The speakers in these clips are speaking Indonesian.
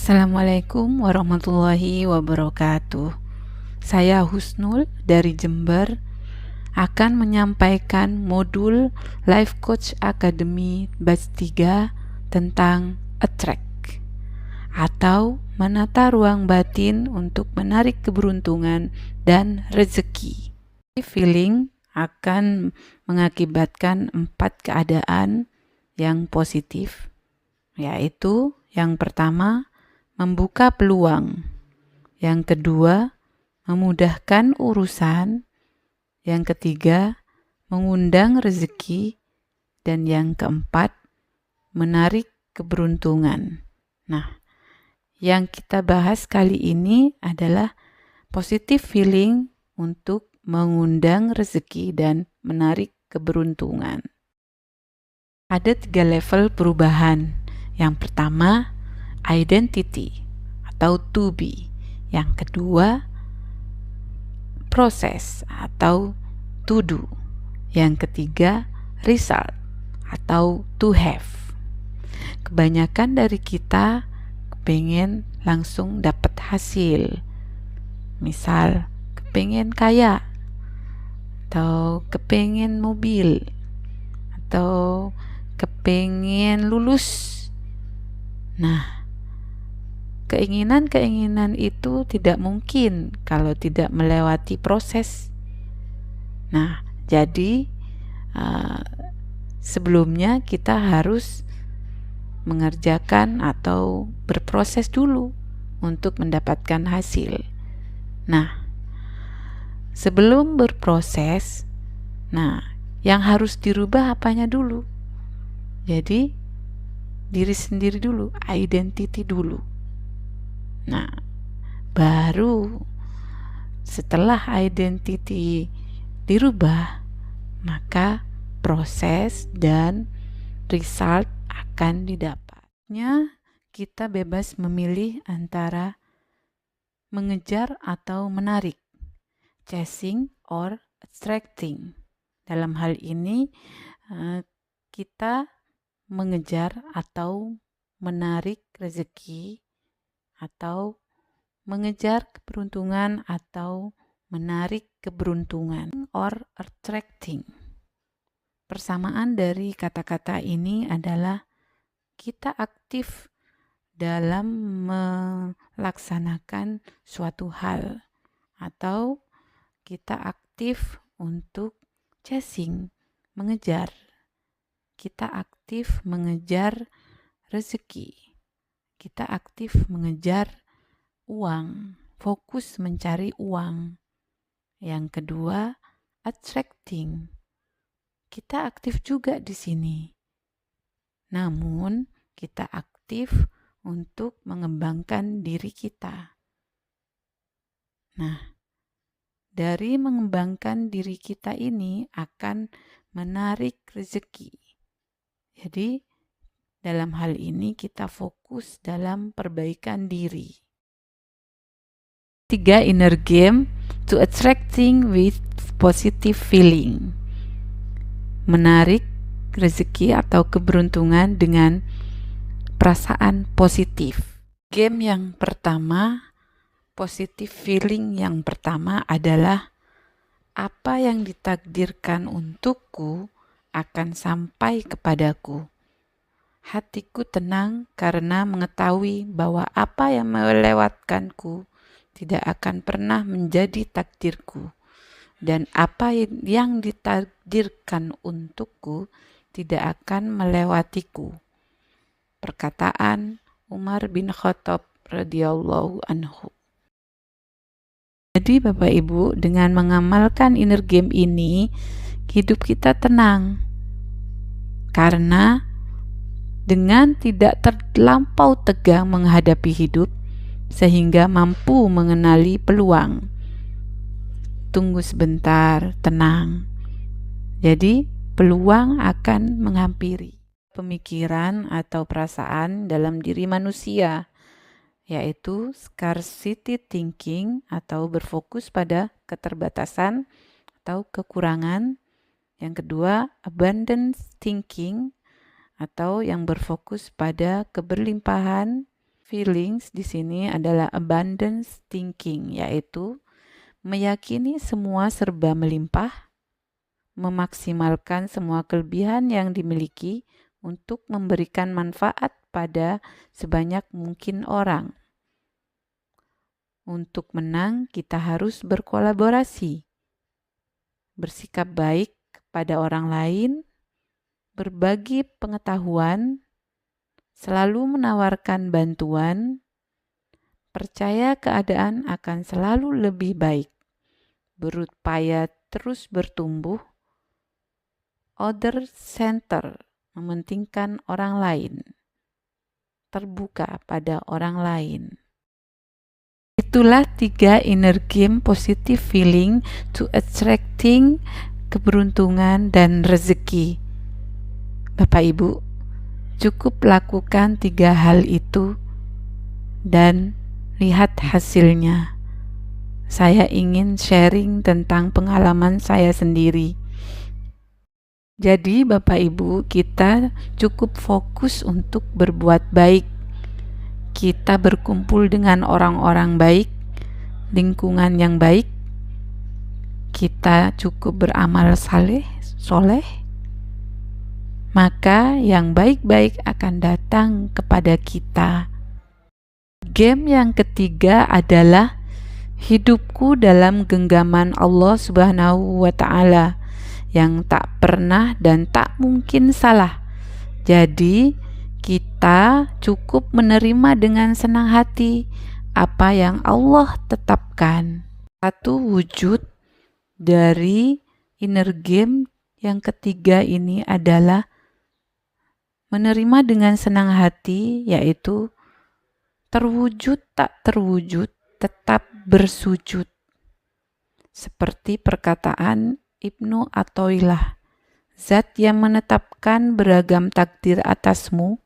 Assalamualaikum warahmatullahi wabarakatuh. Saya Husnul dari Jember akan menyampaikan modul Life Coach Academy Batch 3 tentang Attract atau menata ruang batin untuk menarik keberuntungan dan rezeki. Feeling akan mengakibatkan 4 keadaan yang positif, yaitu yang pertama, membuka peluang. Yang kedua, memudahkan urusan. Yang ketiga, mengundang rezeki. Dan yang keempat, menarik keberuntungan. Nah, yang kita bahas kali ini adalah positive feeling untuk mengundang rezeki dan menarik keberuntungan. Ada 3 level perubahan. Yang pertama, identity atau to be. Yang kedua, proses atau to do. Yang ketiga, result atau to have. Kebanyakan dari kita kepengen langsung dapat hasil. Misal, kepengen kaya, atau kepengen mobil, atau kepengen lulus. Nah, keinginan-keinginan itu tidak mungkin kalau tidak melewati proses. Nah, jadi sebelumnya kita harus mengerjakan atau berproses dulu untuk mendapatkan hasil. Nah, sebelum berproses, yang harus dirubah apanya dulu? Jadi, diri sendiri dulu, identity dulu. Nah, baru setelah identity dirubah, maka proses dan result akan didapatnya. Kita bebas memilih antara mengejar atau menarik, chasing or attracting. Dalam hal ini kita mengejar atau menarik rezeki, atau mengejar keberuntungan atau menarik keberuntungan, or attracting. Persamaan dari kata-kata ini adalah kita aktif dalam melaksanakan suatu hal, atau kita aktif untuk chasing, mengejar. Kita aktif mengejar rezeki. Kita aktif mengejar uang, fokus mencari uang. Yang kedua, attracting. Kita aktif juga di sini. Namun, kita aktif untuk mengembangkan diri kita. Nah, dari mengembangkan diri kita ini akan menarik rezeki. Jadi, dalam hal ini kita fokus dalam perbaikan diri. 3 inner game to attracting with positive feeling. Menarik rezeki atau keberuntungan dengan perasaan positif. Game yang pertama, positive feeling yang pertama adalah apa yang ditakdirkan untukku akan sampai kepadaku. Hatiku tenang karena mengetahui bahwa apa yang melewatkanku tidak akan pernah menjadi takdirku, dan apa yang ditakdirkan untukku tidak akan melewatiku. Perkataan Umar bin Khattab radhiyallahu anhu. Jadi Bapak Ibu, dengan mengamalkan inner game ini, hidup kita tenang. Karena dengan tidak terlampau tegang menghadapi hidup, sehingga mampu mengenali peluang. Tunggu sebentar, tenang. Jadi, peluang akan menghampiri. Pemikiran atau perasaan dalam diri manusia, yaitu scarcity thinking atau berfokus pada keterbatasan atau kekurangan. Yang kedua, abundance thinking atau yang berfokus pada keberlimpahan. Feelings di sini adalah abundance thinking, yaitu meyakini semua serba melimpah, memaksimalkan semua kelebihan yang dimiliki untuk memberikan manfaat pada sebanyak mungkin orang. Untuk menang, kita harus berkolaborasi, bersikap baik kepada orang lain, berbagi pengetahuan, selalu menawarkan bantuan, percaya keadaan akan selalu lebih baik, berupaya terus bertumbuh, other center, mementingkan orang lain, terbuka pada orang lain. Itulah 3 inner game positive feeling to attracting keberuntungan dan rezeki. Bapak Ibu, cukup lakukan 3 hal itu dan lihat hasilnya. Saya ingin sharing tentang pengalaman saya sendiri. Jadi Bapak Ibu, kita cukup fokus untuk berbuat baik. Kita berkumpul dengan orang-orang baik, lingkungan yang baik. Kita cukup beramal soleh, maka yang baik-baik akan datang kepada kita. Game yang ketiga adalah hidupku dalam genggaman Allah Subhanahu wa Ta'ala yang tak pernah dan tak mungkin salah. Jadi kita cukup menerima dengan senang hati apa yang Allah tetapkan. Satu wujud dari inner game yang ketiga ini adalah menerima dengan senang hati, yaitu terwujud tak terwujud tetap bersujud. Seperti perkataan Ibnu Athaillah, Zat yang menetapkan beragam takdir atasmu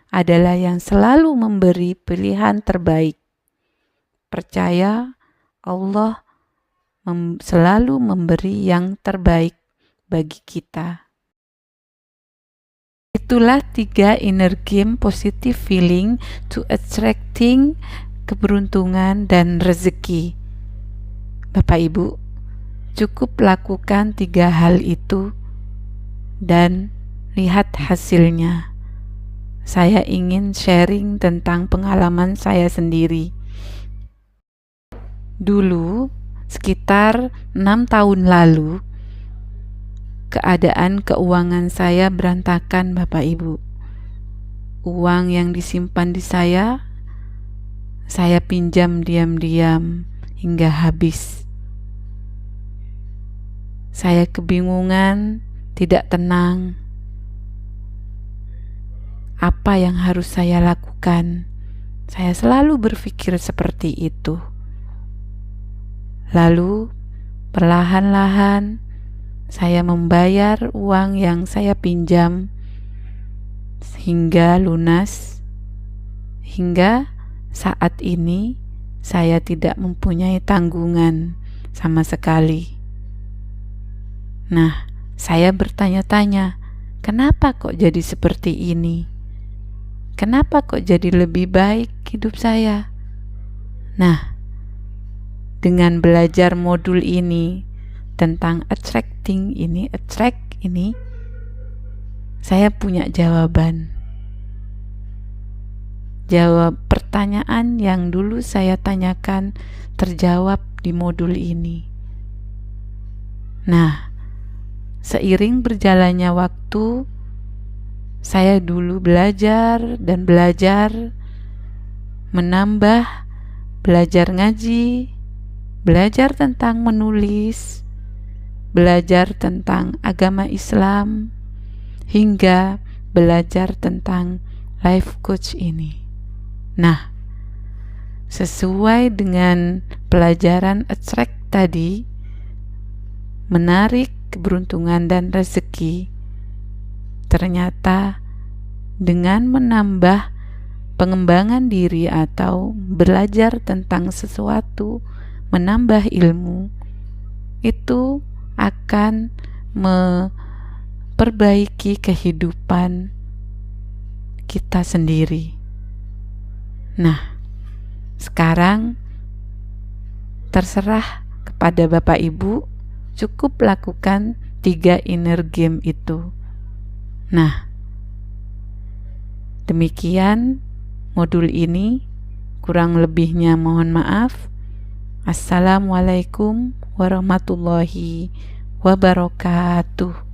adalah yang selalu memberi pilihan terbaik. Percaya Allah selalu memberi yang terbaik bagi kita. Itulah 3 inner game positive feeling to attracting keberuntungan dan rezeki. Bapak Ibu, cukup lakukan 3 hal itu dan lihat hasilnya. Saya ingin sharing tentang pengalaman saya sendiri. Dulu, sekitar 6 tahun lalu, keadaan keuangan saya berantakan, Bapak Ibu. Uang yang disimpan di saya pinjam diam-diam hingga habis. Saya kebingungan, tidak tenang. Apa yang harus saya lakukan? Saya selalu berpikir seperti itu. Lalu, perlahan-lahan saya membayar uang yang saya pinjam hingga lunas. Hingga saat ini saya tidak mempunyai tanggungan sama sekali. Nah, saya bertanya-tanya, kenapa kok jadi seperti ini? Kenapa kok jadi lebih baik hidup saya? Nah, dengan belajar modul ini tentang attract ini, saya punya jawaban. Jawab pertanyaan yang dulu saya tanyakan terjawab di modul ini. Nah, seiring berjalannya waktu, saya dulu belajar menambah, belajar ngaji, belajar tentang menulis, belajar tentang agama Islam, hingga belajar tentang life coach ini. Nah, sesuai dengan pelajaran attract tadi, menarik keberuntungan dan rezeki, ternyata dengan menambah pengembangan diri atau belajar tentang sesuatu, menambah ilmu, itu akan memperbaiki kehidupan kita sendiri. Nah, sekarang terserah kepada Bapak Ibu, cukup lakukan 3 inner game itu. Nah, demikian modul ini, kurang lebihnya mohon maaf. Assalamualaikum warahmatullahi wabarakatuh.